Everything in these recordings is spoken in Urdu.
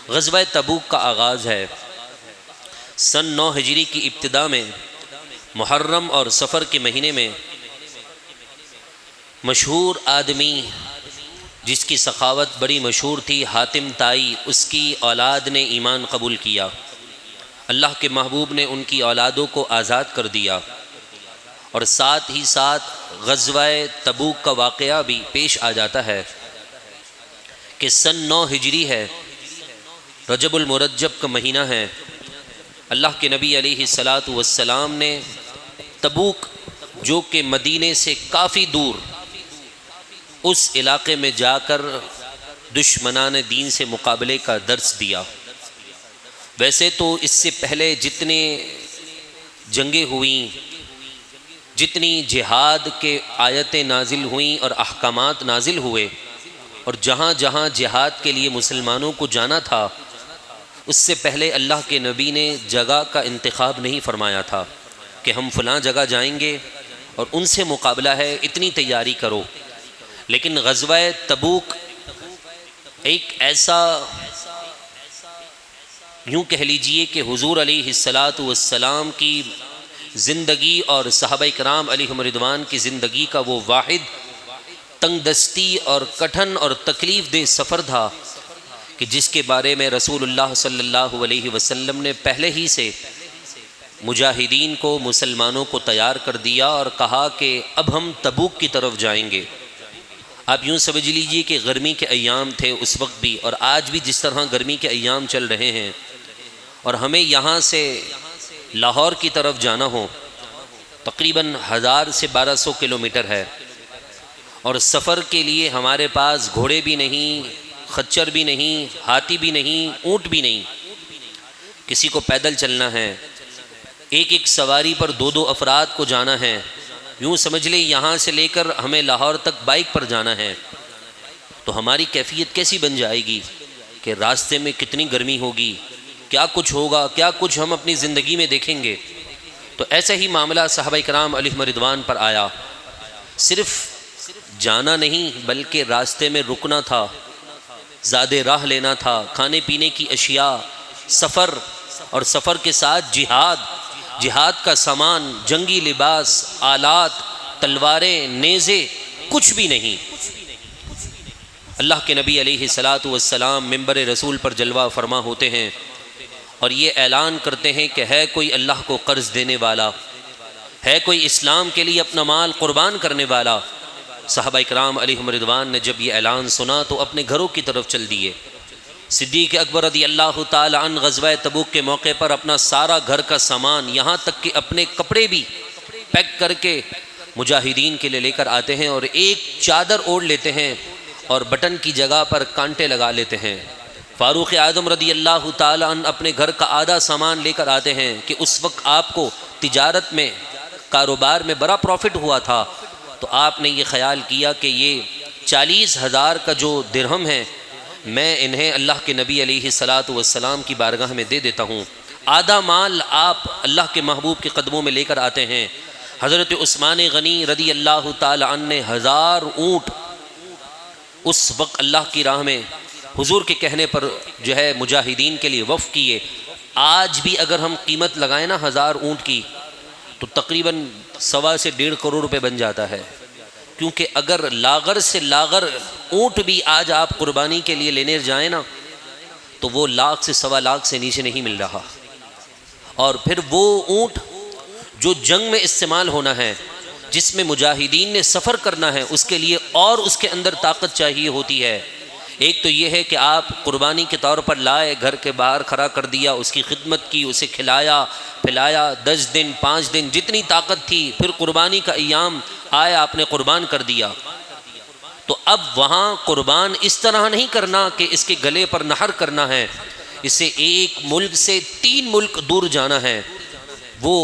غزوہ تبوک کا آغاز ہے۔ سن 9 ہجری کی ابتدا میں محرم اور صفر کے مہینے میں مشہور آدمی جس کی سخاوت بڑی مشہور تھی، حاتم طائی، اس کی اولاد نے ایمان قبول کیا۔ اللہ کے محبوب نے ان کی اولادوں کو آزاد کر دیا، اور ساتھ ہی ساتھ غزوہ تبوک کا واقعہ بھی پیش آ جاتا ہے کہ سن 9 ہجری ہے، رجب المرجب کا مہینہ ہے۔ اللہ کے نبی علیہ السلام نے تبوک جو کہ مدینے سے کافی دور اس علاقے میں جا کر دشمنان دین سے مقابلے کا درس دیا۔ ویسے تو اس سے پہلے جتنے جنگیں ہوئیں، جتنی جہاد کے آیتیں نازل ہوئیں اور احکامات نازل ہوئے، اور جہاں جہاں جہاد کے لیے مسلمانوں کو جانا تھا، اس سے پہلے اللہ کے نبی نے جگہ کا انتخاب نہیں فرمایا تھا کہ ہم فلاں جگہ جائیں گے اور ان سے مقابلہ ہے، اتنی تیاری کرو۔ لیکن غزوہ تبوک ایک ایسا، یوں کہہ لیجئے کہ حضور علیہ السلام کی زندگی اور صحابہ کرام علیہم رضوان کی زندگی کا وہ واحد تنگ دستی اور کٹھن اور تکلیف دہ سفر تھا کہ جس کے بارے میں رسول اللہ صلی اللہ علیہ وسلم نے پہلے ہی سے مجاہدین کو، مسلمانوں کو تیار کر دیا اور کہا کہ اب ہم تبوک کی طرف جائیں گے۔ آپ یوں سمجھ لیجئے کہ گرمی کے ایام تھے اس وقت بھی، اور آج بھی جس طرح گرمی کے ایام چل رہے ہیں، اور ہمیں یہاں سے لاہور کی طرف جانا ہو، تقریباً 1000 سے 1200 کلومیٹر ہے، اور سفر کے لیے ہمارے پاس گھوڑے بھی نہیں، خچر بھی نہیں، ہاتھی بھی نہیں، اونٹ بھی نہیں، کسی کو پیدل چلنا ہے، ایک ایک سواری پر 2 افراد کو جانا ہے۔ یوں سمجھ لیں یہاں سے لے کر ہمیں لاہور تک بائک پر جانا ہے، تو ہماری کیفیت کیسی بن جائے گی کہ راستے میں کتنی گرمی ہوگی، کیا کچھ ہوگا، کیا کچھ ہم اپنی زندگی میں دیکھیں گے۔ تو ایسا ہی معاملہ صحابہ کرام علیہم رضوان پر آیا۔ صرف جانا نہیں بلکہ راستے میں رکنا تھا، زاد راہ لینا تھا، کھانے پینے کی اشیاء، سفر، اور سفر کے ساتھ جہاد کا سامان، جنگی لباس، آلات، تلواریں، نیزے، کچھ بھی نہیں۔ اللہ کے نبی علیہ السلام منبر رسول پر جلوہ فرما ہوتے ہیں اور یہ اعلان کرتے ہیں کہ ہے کوئی اللہ کو قرض دینے والا، ہے کوئی اسلام کے لیے اپنا مال قربان کرنے والا۔ صحابہ کرام علیہم رضوان نے جب یہ اعلان سنا تو اپنے گھروں کی طرف چل دیے۔ صدیق اکبر رضی اللہ تعالی عنہ غزوہ تبوک کے موقع پر اپنا سارا گھر کا سامان، یہاں تک کہ اپنے کپڑے بھی پیک کر کے مجاہدین کے لیے لے کر آتے ہیں، اور ایک چادر اوڑھ لیتے ہیں اور بٹن کی جگہ پر کانٹے لگا لیتے ہیں۔ فاروق اعظم رضی اللہ تعالی عنہ اپنے گھر کا آدھا سامان لے کر آتے ہیں کہ اس وقت آپ کو تجارت میں، کاروبار میں بڑا پروفٹ ہوا تھا، تو آپ نے یہ خیال کیا کہ یہ 40,000 کا جو درہم ہے، میں انہیں اللہ کے نبی علیہ السلام کی بارگاہ میں دے دیتا ہوں۔ آدھا مال آپ اللہ کے محبوب کے قدموں میں لے کر آتے ہیں۔ حضرت عثمان غنی رضی اللہ تعالی عنہ نے 1000 اونٹ اس وقت اللہ کی راہ میں حضور کے کہنے پر جو ہے مجاہدین کے لیے وقف کیے۔ آج بھی اگر ہم قیمت لگائیں نا 1000 اونٹ کی تو تقریباً 1.25 سے 1.5 کروڑ روپے بن جاتا ہے، کیونکہ اگر لاغر سے لاغر اونٹ بھی آج آپ قربانی کے لیے لینے جائیں نا تو وہ 1 لاکھ سے 1.25 لاکھ سے نیچے نہیں مل رہا۔ اور پھر وہ اونٹ جو جنگ میں استعمال ہونا ہے، جس میں مجاہدین نے سفر کرنا ہے، اس کے لیے اور اس کے اندر طاقت چاہیے ہوتی ہے۔ ایک تو یہ ہے کہ آپ قربانی کے طور پر لائے، گھر کے باہر کھڑا کر دیا، اس کی خدمت کی، اسے کھلایا پلایا، 10 دن 5 دن جتنی طاقت تھی، پھر قربانی کا ایام آیا، آپ نے قربان کر دیا۔ تو اب وہاں قربان اس طرح نہیں کرنا کہ اس کے گلے پر نہر کرنا ہے، اسے ایک ملک سے 3 ملک دور جانا ہے۔ وہ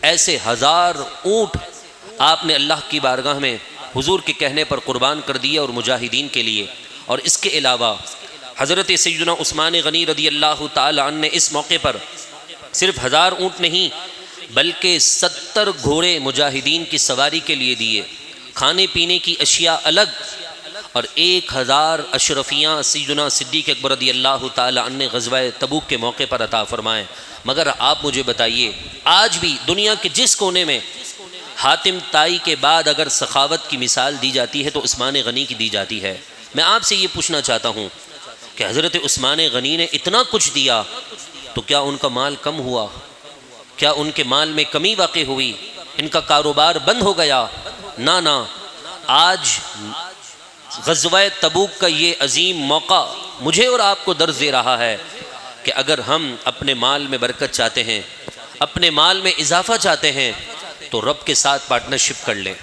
ایسے 1000 اونٹ آپ نے اللہ کی بارگاہ میں حضور کے کہنے پر قربان کر دیا اور مجاہدین کے لیے۔ اور اس کے علاوہ حضرت سیدنا عثمان غنی رضی اللہ تعالی عنہ نے اس موقع پر صرف 1000 اونٹ نہیں بلکہ 70 گھوڑے مجاہدین کی سواری کے لیے دیے، کھانے پینے کی اشیاء الگ، اور 1000 اشرفیاں سیدنا صدیق اکبر رضی اللہ تعالی عنہ نے غزوہ تبوک کے موقع پر عطا فرمائے۔ مگر آپ مجھے بتائیے، آج بھی دنیا کے جس کونے میں حاتم طائی کے بعد اگر سخاوت کی مثال دی جاتی ہے تو عثمان غنی کی دی جاتی ہے۔ میں آپ سے یہ پوچھنا چاہتا ہوں کہ حضرت عثمان غنی نے اتنا کچھ دیا تو کیا ان کا مال کم ہوا؟ کیا ان کے مال میں کمی واقع ہوئی؟ ان کا کاروبار بند ہو گیا؟ نہ، آج غزوہ تبوک کا یہ عظیم موقع مجھے اور آپ کو درس دے رہا ہے کہ اگر ہم اپنے مال میں برکت چاہتے ہیں، اپنے مال میں اضافہ چاہتے ہیں، تو رب کے ساتھ پارٹنرشپ کر لیں،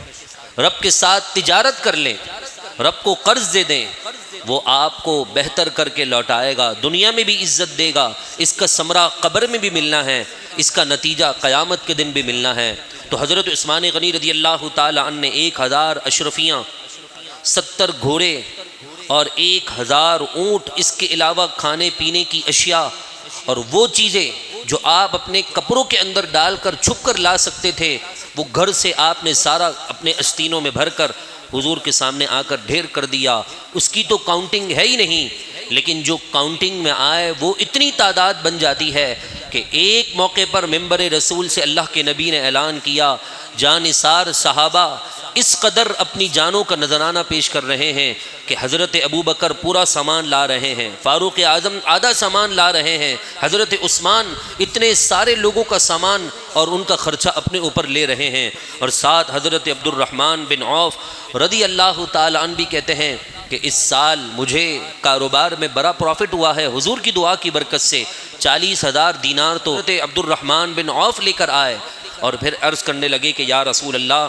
رب کے ساتھ تجارت کر لیں، رب کو قرض دے دیں، وہ آپ کو بہتر کر کے لوٹائے گا، دنیا میں بھی عزت دے گا، اس کا ثمرہ قبر میں بھی ملنا ہے، اس کا نتیجہ قیامت کے دن بھی ملنا ہے۔ تو حضرت عثمان غنی رضی اللہ تعالی عنہ نے 1000 اشرفیاں، 70 گھوڑے اور 1000 اونٹ، اس کے علاوہ کھانے پینے کی اشیاء اور وہ چیزیں جو آپ اپنے کپڑوں کے اندر ڈال کر چھپ کر لا سکتے تھے، وہ گھر سے آپ نے سارا اپنے استینوں میں بھر کر حضور کے سامنے آ کر ڈھیر کر دیا۔ اس کی تو کاؤنٹنگ ہے ہی نہیں، لیکن جو کاؤنٹنگ میں آئے وہ اتنی تعداد بن جاتی ہے کہ ایک موقع پر ممبر رسول سے اللہ کے نبی نے اعلان کیا، جانثار صحابہ اس قدر اپنی جانوں کا نذرانہ پیش کر رہے ہیں کہ حضرت ابو بکر پورا سامان لا رہے ہیں، فاروق اعظم آدھا سامان لا رہے ہیں، حضرت عثمان اتنے سارے لوگوں کا سامان اور ان کا خرچہ اپنے اوپر لے رہے ہیں، اور ساتھ حضرت عبد الرحمن بن عوف رضی اللہ تعالی عنہ بھی کہتے ہیں کہ اس سال مجھے کاروبار میں بڑا پروفٹ ہوا ہے حضور کی دعا کی برکت سے۔ 40,000 دینار تو حضرت عبد الرحمن بن عوف لے کر آئے اور پھر عرض کرنے لگے کہ یا رسول اللہ،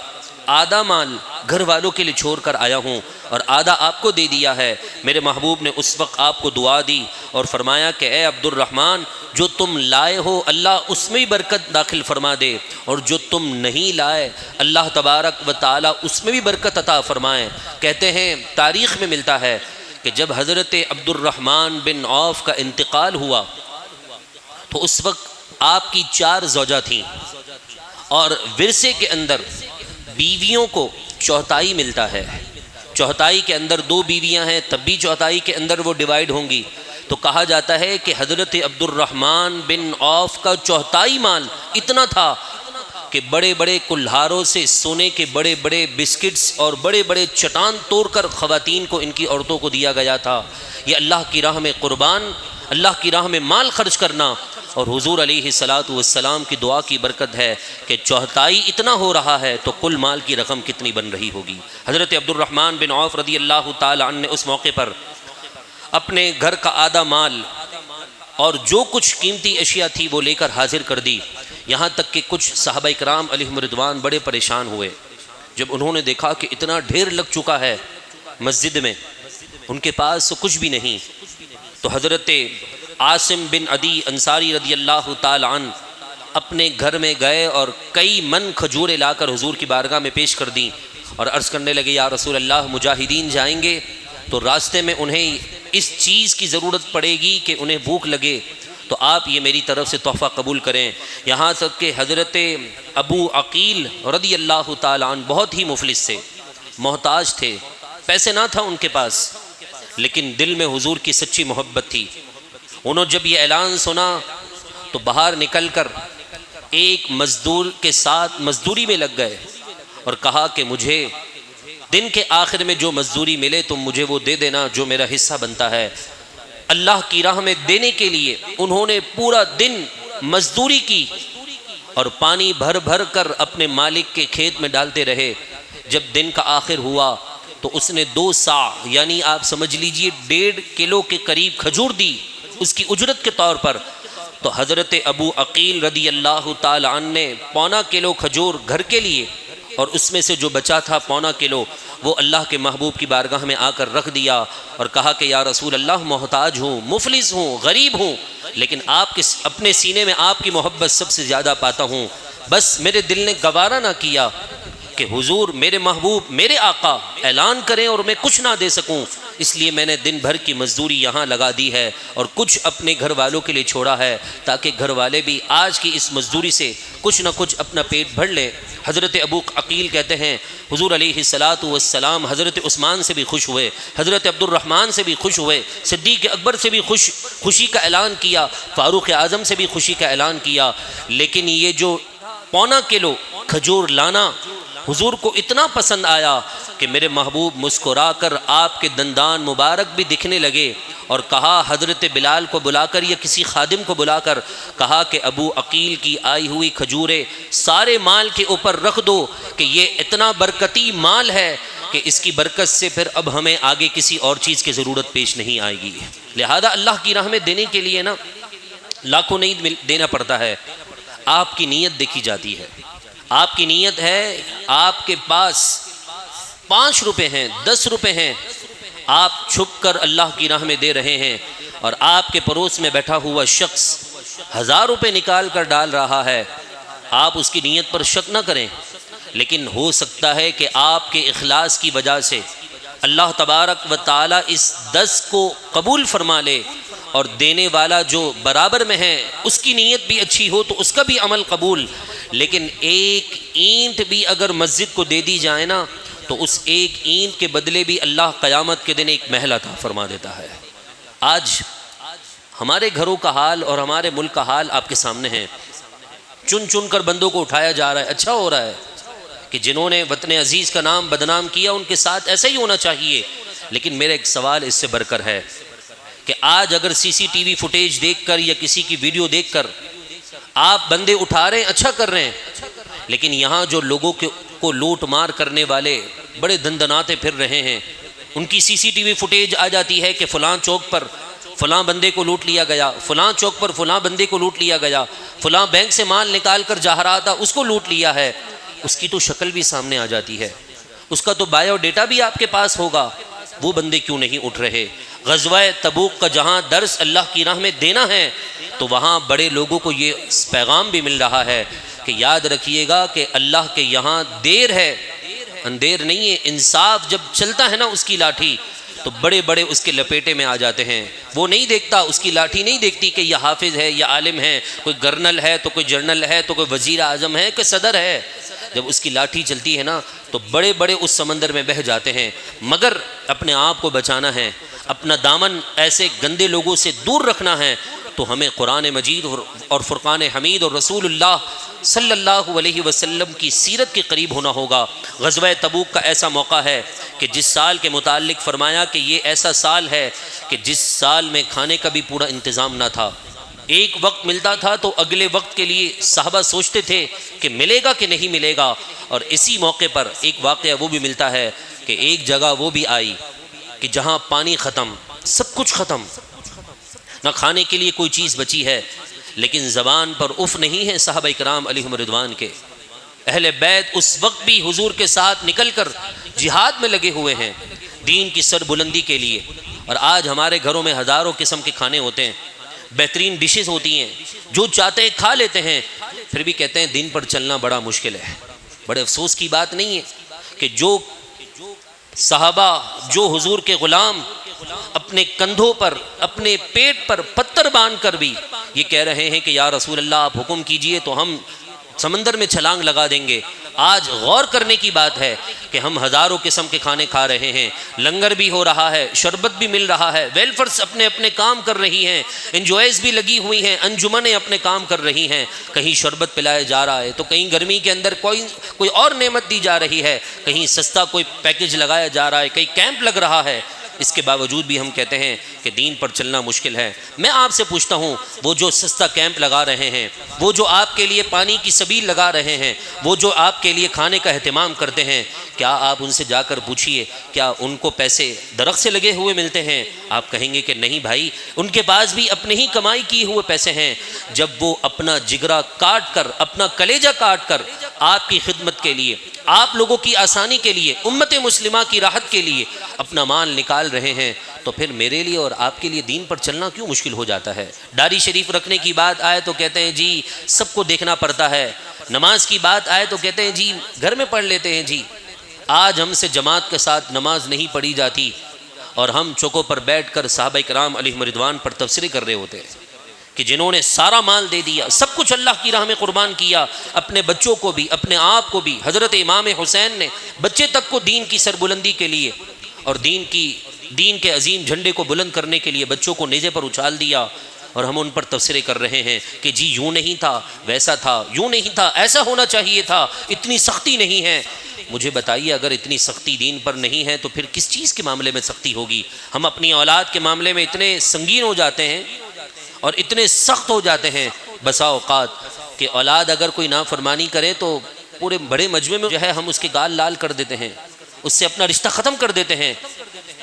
آدھا مال گھر والوں کے لیے چھوڑ کر آیا ہوں اور آدھا آپ کو دے دیا ہے۔ میرے محبوب نے اس وقت آپ کو دعا دی اور فرمایا کہ اے عبد الرحمن، جو تم لائے ہو اللہ اس میں بھی برکت داخل فرما دے، اور جو تم نہیں لائے اللہ تبارک و تعالی اس میں بھی برکت عطا فرمائے۔ کہتے ہیں تاریخ میں ملتا ہے کہ جب حضرت عبد الرحمن بن عوف کا انتقال ہوا تو اس وقت آپ کی 4 زوجہ تھیں، اور ورثے کے اندر بیویوں کو چوتھائی ملتا ہے۔ چوتھائی کے اندر 2 بیویاں ہیں، تب بھی چوتھائی کے اندر وہ ڈیوائیڈ ہوں گی۔ تو کہا جاتا ہے کہ حضرت عبد الرحمن بن عوف کا چوتھائی مال اتنا تھا کہ بڑے بڑے کلہاروں سے سونے کے بڑے بڑے بسکٹس اور بڑے بڑے چٹان توڑ کر خواتین کو، ان کی عورتوں کو دیا گیا تھا۔ یہ اللہ کی راہ میں قربان، اللہ کی راہ میں مال خرچ کرنا، اور حضور علیہ الصلاۃ والسلام کی دعا کی برکت ہے کہ چوتھائی اتنا ہو رہا ہے تو کل مال کی رقم کتنی بن رہی ہوگی۔ حضرت عبد الرحمن بن عوف رضی اللہ تعالی عنہ نے اس موقع پر اپنے گھر کا آدھا مال اور جو کچھ قیمتی اشیاء تھی وہ لے کر حاضر کر دی، یہاں تک کہ کچھ صحابہ کرام علیہم رضوان بڑے پریشان ہوئے جب انہوں نے دیکھا کہ اتنا ڈھیر لگ چکا ہے مسجد میں، ان کے پاس کچھ بھی نہیں۔ تو حضرت عاصم بن عدی انصاری رضی اللہ تعالی عنہ اپنے گھر میں گئے اور کئی من کھجوریں لا کر حضور کی بارگاہ میں پیش کر دیں اور عرض کرنے لگے یا رسول اللہ، مجاہدین جائیں گے تو راستے میں انہیں اس چیز کی ضرورت پڑے گی کہ انہیں بھوک لگے، تو آپ یہ میری طرف سے تحفہ قبول کریں۔ یہاں تک کہ حضرت ابو عقیل رضی اللہ تعالی عنہ بہت ہی مفلس تھے، محتاج تھے، پیسے نہ تھا ان کے پاس، لیکن دل میں حضور کی سچی محبت تھی۔ انہوں جب یہ اعلان سنا تو باہر نکل کر ایک مزدور کے ساتھ مزدوری میں لگ گئے اور کہا کہ مجھے دن کے آخر میں جو مزدوری ملے تم مجھے وہ دے دینا جو میرا حصہ بنتا ہے۔ اللہ کی راہ میں دینے کے لیے انہوں نے پورا دن مزدوری کی اور پانی بھر بھر کر اپنے مالک کے کھیت میں ڈالتے رہے۔ جب دن کا آخر ہوا تو اس نے 2 سا یعنی آپ سمجھ لیجئے 1.5 کلو کے قریب کھجور دی اس کی اجرت کے طور پر۔ تو حضرت ابو عقیل رضی اللہ تعالی عنہ نے 1.25 کلو کھجور گھر کے لیے اور اس میں سے جو بچا تھا 1.25 کلو وہ اللہ کے محبوب کی بارگاہ میں آ کر رکھ دیا اور کہا کہ یا رسول اللہ، محتاج ہوں، مفلس ہوں، غریب ہوں، لیکن آپ کے اپنے سینے میں آپ کی محبت سب سے زیادہ پاتا ہوں، بس میرے دل نے گوارا نہ کیا کہ حضور میرے محبوب میرے آقا اعلان کریں اور میں کچھ نہ دے سکوں، اس لیے میں نے دن بھر کی مزدوری یہاں لگا دی ہے اور کچھ اپنے گھر والوں کے لیے چھوڑا ہے تاکہ گھر والے بھی آج کی اس مزدوری سے کچھ نہ کچھ اپنا پیٹ بھر لیں۔ حضرت ابو عقیل کہتے ہیں حضور علیہ الصلاۃ والسلام حضرت عثمان سے بھی خوش ہوئے، حضرت عبد الرحمن سے بھی خوش ہوئے، صدیق اکبر سے بھی خوشی کا اعلان کیا، فاروق اعظم سے بھی خوشی کا اعلان کیا، لیکن یہ جو 1.25 کلو کھجور لانا حضور کو اتنا پسند آیا کہ میرے محبوب مسکرا کر آپ کے دندان مبارک بھی دکھنے لگے، اور کہا حضرت بلال کو بلا کر یا کسی خادم کو بلا کر کہا کہ ابو عقیل کی آئی ہوئی کھجوریں سارے مال کے اوپر رکھ دو کہ یہ اتنا برکتی مال ہے کہ اس کی برکت سے پھر اب ہمیں آگے کسی اور چیز کی ضرورت پیش نہیں آئے گی۔ لہذا اللہ کی راہ میں دینے کے لیے نا لاکھوں نہیں دینا پڑتا ہے، آپ کی نیت دیکھی جاتی ہے۔ آپ کی نیت ہے، آپ کے پاس 5 روپے ہیں، 10 روپے ہیں، آپ چھپ کر اللہ کی راہ میں دے رہے ہیں، اور آپ کے پڑوس میں بیٹھا ہوا شخص 1000 روپے نکال کر ڈال رہا ہے، آپ اس کی نیت پر شک نہ کریں، لیکن ہو سکتا ہے کہ آپ کے اخلاص کی وجہ سے اللہ تبارک و تعالی اس 10 کو قبول فرما لے، اور دینے والا جو برابر میں ہے اس کی نیت بھی اچھی ہو تو اس کا بھی عمل قبول۔ لیکن ایک اینٹ بھی اگر مسجد کو دے دی جائے نا تو اس ایک اینٹ کے بدلے بھی اللہ قیامت کے دن ایک محل عطا فرما دیتا ہے۔ آج ہمارے گھروں کا حال اور ہمارے ملک کا حال آپ کے سامنے ہے، چن چن کر بندوں کو اٹھایا جا رہا ہے۔ اچھا ہو رہا ہے کہ جنہوں نے وطن عزیز کا نام بدنام کیا ان کے ساتھ ایسا ہی ہونا چاہیے، لیکن میرا ایک سوال اس سے بڑھ کر ہے کہ آج اگر CCTV فوٹیج دیکھ کر یا کسی کی ویڈیو دیکھ کر آپ بندے اٹھا رہے ہیں، اچھا کر رہے ہیں، لیکن یہاں جو لوگوں کو لوٹ مار کرنے والے بڑے دندناتے پھر رہے ہیں، ان کی CCTV فوٹیج آ جاتی ہے کہ فلاں چوک پر فلاں بندے کو لوٹ لیا گیا، فلاں چوک پر فلاں بندے کو لوٹ لیا گیا، فلاں بینک سے مال نکال کر جا رہا تھا اس کو لوٹ لیا ہے، اس کی تو شکل بھی سامنے آ جاتی ہے، اس کا تو بایو ڈیٹا بھی آپ کے پاس ہوگا، وہ بندے کیوں نہیں اٹھ رہے؟ غزوہ تبوک کا جہاں درس اللہ کی راہ میں دینا ہے تو وہاں بڑے لوگوں کو یہ پیغام بھی مل رہا ہے کہ یاد رکھیے گا کہ اللہ کے یہاں دیر ہے، اندھیر نہیں ہے۔ انصاف جب چلتا ہے نا اس کی لاٹھی تو بڑے بڑے اس کے لپیٹے میں آ جاتے ہیں، وہ نہیں دیکھتا، اس کی لاٹھی نہیں دیکھتی کہ یہ حافظ ہے یا عالم ہے، کوئی گورنر ہے تو کوئی جنرل ہے تو کوئی وزیر اعظم ہے کہ صدر ہے۔ جب اس کی لاٹھی چلتی ہے نا تو بڑے بڑے اس سمندر میں بہہ جاتے ہیں، مگر اپنے آپ کو بچانا ہے، اپنا دامن ایسے گندے لوگوں سے دور رکھنا ہے تو ہمیں قرآن مجید اور فرقان حمید اور رسول اللہ صلی اللہ علیہ وسلم کی سیرت کے قریب ہونا ہوگا۔ غزوہ تبوک کا ایسا موقع ہے کہ جس سال کے متعلق فرمایا کہ یہ ایسا سال ہے کہ جس سال میں کھانے کا بھی پورا انتظام نہ تھا، ایک وقت ملتا تھا تو اگلے وقت کے لیے صحابہ سوچتے تھے کہ ملے گا کہ نہیں ملے گا، اور اسی موقع پر ایک واقعہ وہ بھی ملتا ہے کہ ایک جگہ وہ بھی آئی کہ جہاں پانی ختم، سب کچھ ختم، نہ کھانے کے لیے کوئی چیز بچی ہے، لیکن زبان پر اف نہیں ہے صحابہ کرام علیہم رضوان کے۔ اہل بیت اس وقت بھی حضور کے ساتھ نکل کر جہاد میں لگے ہوئے ہیں دین کی سر بلندی کے لیے، اور آج ہمارے گھروں میں ہزاروں قسم کے کھانے ہوتے ہیں، بہترین ڈشز ہوتی ہیں، جو چاہتے ہیں کھا لیتے ہیں، پھر بھی کہتے ہیں دین پر چلنا بڑا مشکل ہے۔ بڑے افسوس کی بات نہیں ہے کہ جو صحابہ، جو حضور کے غلام اپنے کندھوں پر اپنے پیٹ پر پتھر باندھ کر بھی یہ کہہ رہے ہیں کہ یا رسول اللہ آپ حکم کیجئے تو ہم سمندر میں چھلانگ لگا دیں گے۔ آج غور کرنے کی بات ہے کہ ہم ہزاروں قسم کے کھانے کھا رہے ہیں، لنگر بھی ہو رہا ہے، شربت بھی مل رہا ہے، ویلفرز اپنے اپنے کام کر رہی ہیں، انجوائز بھی لگی ہوئی ہیں، انجمنیں اپنے کام کر رہی ہیں، کہیں شربت پلایا جا رہا ہے تو کہیں گرمی کے اندر کوئی اور نعمت دی جا رہی ہے، کہیں سستا کوئی پیکج لگایا جا رہا ہے، کہیں کیمپ لگ رہا ہے۔ اس کے باوجود بھی ہم کہتے ہیں کہ دین پر چلنا مشکل ہے۔ میں آپ سے پوچھتا ہوں، وہ جو سستا کیمپ لگا رہے ہیں، وہ جو آپ کے لیے پانی کی سبیل لگا رہے ہیں، وہ جو آپ کے لیے کھانے کا اہتمام کرتے ہیں، کیا آپ ان سے جا کر پوچھئے کیا ان کو پیسے درخت سے لگے ہوئے ملتے ہیں؟ آپ کہیں گے کہ نہیں بھائی، ان کے پاس بھی اپنے ہی کمائی کیے ہوئے پیسے ہیں۔ جب وہ اپنا جگرا کاٹ کر، اپنا کلیجہ کاٹ کر آپ کی خدمت کے لیے، آپ لوگوں کی آسانی کے لیے، امت مسلمہ کی راحت کے لیے اپنا مال نکال رہے ہیں تو تو پھر میرے لیے اور آپ کے لیے دین پر چلنا کیوں مشکل ہو جاتا ہے؟ داڑھی شریف رکھنے کی بات آئے تو کہتے ہیں جی سب کو دیکھنا پڑتا ہے، نماز کی بات آئے تو کہتے ہیں جی گھر میں پڑھ لیتے ہیں جی۔ آج ہم سے جماعت کے ساتھ نماز نہیں پڑھی جاتی اور ہم چوکوں پر بیٹھ کر صحابہ کرام علیہم رضوان پر تبصرے کر رہے ہوتے ہیں کہ جنہوں نے سارا مال دے دیا، سب کچھ اللہ کی راہ میں قربان کیا، اپنے بچوں کو بھی اپنے آپ کو بھی۔ حضرت امام حسین نے بچے تک کو دین کی سربلندی کے لیے اور دین کے عظیم جھنڈے کو بلند کرنے کے لیے بچوں کو نیزے پر اچھال دیا، اور ہم ان پر تبصرے کر رہے ہیں کہ جی یوں نہیں تھا، ویسا تھا، یوں نہیں تھا، ایسا ہونا چاہیے تھا، اتنی سختی نہیں ہے۔ مجھے بتائیے اگر اتنی سختی دین پر نہیں ہے تو پھر کس چیز کے معاملے میں سختی ہوگی؟ ہم اپنی اولاد کے معاملے میں اتنے سنگین ہو جاتے ہیں اور اتنے سخت ہو جاتے ہیں بسا اوقات کہ اولاد اگر کوئی نافرمانی کرے تو پورے بڑے مجمع میں جو ہے ہم اس کے گال لال کر دیتے ہیں، اس سے اپنا رشتہ ختم کر دیتے ہیں۔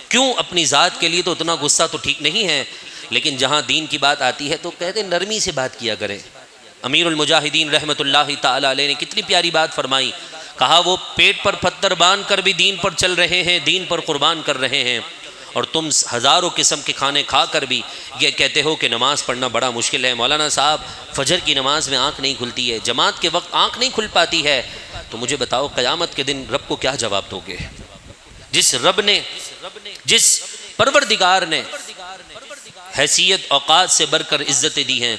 کیوں؟ اپنی ذات کے لیے تو اتنا غصہ تو ٹھیک نہیں ہے، لیکن جہاں دین کی بات آتی ہے تو کہتے ہیں نرمی سے بات کیا کریں۔ امیر المجاہدین رحمۃ اللہ تعالی علیہ نے کتنی پیاری بات فرمائی، کہا وہ پیٹ پر پتھر باندھ کر بھی دین پر چل رہے ہیں، دین پر قربان کر رہے ہیں، اور تم ہزاروں قسم کے کھانے کھا کر بھی یہ کہتے ہو کہ نماز پڑھنا بڑا مشکل ہے۔ مولانا صاحب فجر کی نماز میں آنکھ نہیں کھلتی ہے، جماعت کے وقت آنکھ نہیں کھل پاتی ہے، تو مجھے بتاؤ قیامت کے دن رب کو کیا جواب دو گے؟ جس پروردگار نے حیثیت اوقات سے بڑھ کر عزتیں دی ہیں،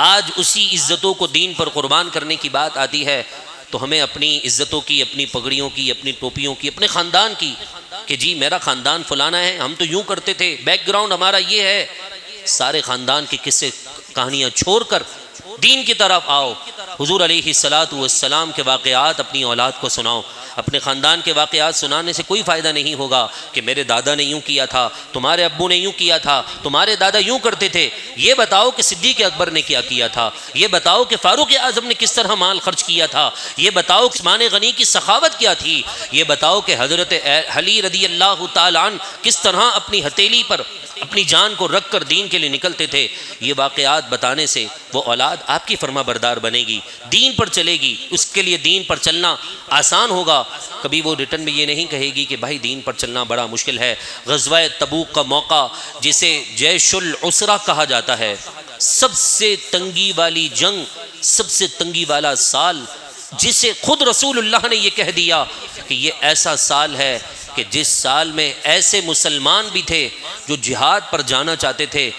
آج اسی عزتوں کو دین پر قربان کرنے کی بات آتی ہے تو ہمیں اپنی عزتوں کی، اپنی پگڑیوں کی، اپنی ٹوپیوں کی، اپنے خاندان کی کہ جی میرا خاندان فلانا ہے، ہم تو یوں کرتے تھے، بیک گراؤنڈ ہمارا یہ ہے، سارے خاندان کے قصے کہانیاں چھوڑ کر دین کی طرف آؤ۔ حضور علیہ السلام کے واقعات اپنی اولاد کو سناؤ۔ اپنے خاندان کے واقعات سنانے سے کوئی فائدہ نہیں ہوگا کہ میرے دادا نے یوں کیا تھا، تمہارے ابو نے یوں کیا تھا، تمہارے دادا یوں کرتے تھے۔ یہ بتاؤ کہ صدیق اکبر نے کیا کیا تھا، یہ بتاؤ کہ فاروق اعظم نے کس طرح مال خرچ کیا تھا، یہ بتاؤ کہ عثمان غنی کی سخاوت کیا تھی، یہ بتاؤ کہ حضرت علی رضی اللہ تعالیٰ عنہ کس طرح اپنی ہتھیلی پر اپنی جان کو رکھ کر دین کے لیے نکلتے تھے۔ یہ واقعات بتانے سے وہ اولاد آپ کی فرما بردار بنے گی، دین پر چلے گی، اس کے لیے دین پر چلنا آسان ہوگا۔ کبھی وہ ریٹرن میں یہ نہیں کہے گی کہ بھائی دین پر چلنا بڑا مشکل ہے۔ غزوہ تبوک کا موقع جسے جیش العسرہ کہا جاتا ہے، سب سے تنگی والی جنگ، سب سے تنگی والا سال، جسے خود رسول اللہ نے یہ کہہ دیا کہ یہ ایسا سال ہے کہ جس سال میں ایسے مسلمان بھی تھے جو جہاد پر جانا چاہتے تھے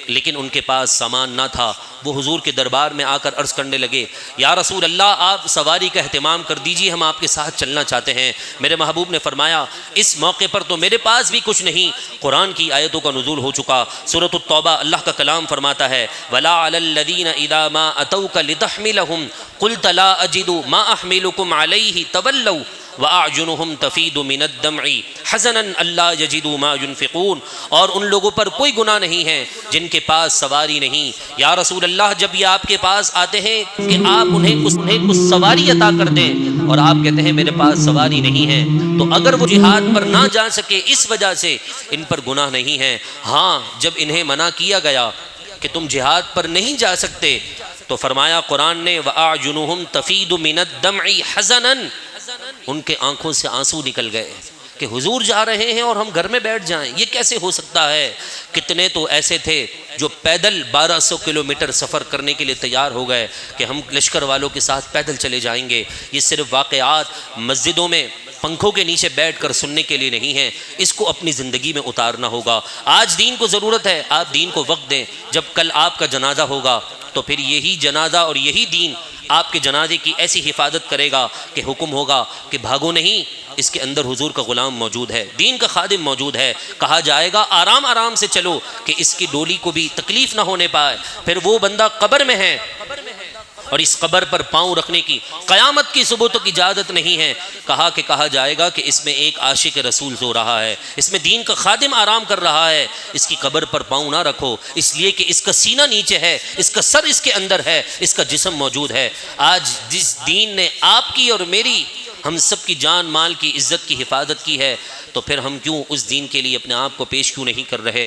لیکن ان کے پاس سامان نہ تھا۔ وہ حضور کے دربار میں آ کر عرض کرنے لگے، یا رسول اللہ آپ سواری کا اہتمام کر دیجئے، ہم آپ کے ساتھ چلنا چاہتے ہیں۔ میرے محبوب نے فرمایا اس موقع پر تو میرے پاس بھی کچھ نہیں۔ قرآن کی آیتوں کا نزول ہو چکا، سورۃ التوبہ اللہ کا کلام فرماتا ہے، وَلَا عَلَى الَّذِينَ إِذَا مَا أَتَوْكَ لِتَحْمِلَهُمْ قُلْتَ لَا أَجِدُ مَا أَحْمِلُكُمْ عَلَيْهِ تَوَلَّوْا وَأَعْيُنُهُمْ تَفِيضُ مِنَ الدَّمْعِ حَزَنًا أَلَّا يَجِدُوا مَا يُنْفِقُونَ۔ اور ان لوگوں پر کوئی گناہ نہیں ہے جن کے پاس سواری نہیں۔ یا رسول اللہ جب یہ آپ کے پاس آتے ہیں کہ آپ انہیں کچھ سواری عطا کر دیں اور آپ کہتے ہیں میرے پاس سواری نہیں ہے، تو اگر وہ جہاد پر نہ جا سکے اس وجہ سے ان پر گناہ نہیں ہے۔ ہاں جب انہیں منع کیا گیا کہ تم جہاد پر نہیں جا سکتے تو فرمایا قرآن نے وَأَعْيُنُهُمْ تَفِيضُ مِنَ الدَّمْعِ حَزَنًا، ان کے آنکھوں سے آنسو نکل گئے کہ حضور جا رہے ہیں اور ہم گھر میں بیٹھ جائیں، یہ کیسے ہو سکتا ہے؟ کتنے تو ایسے تھے جو پیدل 1200 کلومیٹر سفر کرنے کے لیے تیار ہو گئے کہ ہم لشکر والوں کے ساتھ پیدل چلے جائیں گے۔ یہ صرف واقعات مسجدوں میں پنکھوں کے نیچے بیٹھ کر سننے کے لیے نہیں ہے، اس کو اپنی زندگی میں اتارنا ہوگا۔ آج دین کو ضرورت ہے، آپ دین کو وقت دیں۔ جب کل آپ کا جنازہ ہوگا تو پھر یہی جنازہ اور یہی دین آپ کے جنازے کی ایسی حفاظت کرے گا کہ حکم ہوگا کہ بھاگو نہیں، اس کے اندر حضور کا غلام موجود ہے، دین کا خادم موجود ہے۔ کہا جائے گا آرام آرام سے چلو کہ اس کی ڈولی کو بھی تکلیف نہ ہونے پائے۔ پھر وہ بندہ قبر میں ہے اور اس قبر پر پاؤں رکھنے کی قیامت کی صبح تک اجازت نہیں ہے۔ کہا جائے گا کہ اس میں ایک عاشق رسول سو رہا ہے، اس میں دین کا خادم آرام کر رہا ہے، اس کی قبر پر پاؤں نہ رکھو، اس لیے کہ اس کا سینہ نیچے ہے، اس کا سر اس کے اندر ہے، اس کا جسم موجود ہے۔ آج جس دین نے آپ کی اور میری، ہم سب کی جان مال کی عزت کی حفاظت کی ہے، تو پھر ہم کیوں اس دین کے لیے اپنے آپ کو پیش کیوں نہیں کر رہے؟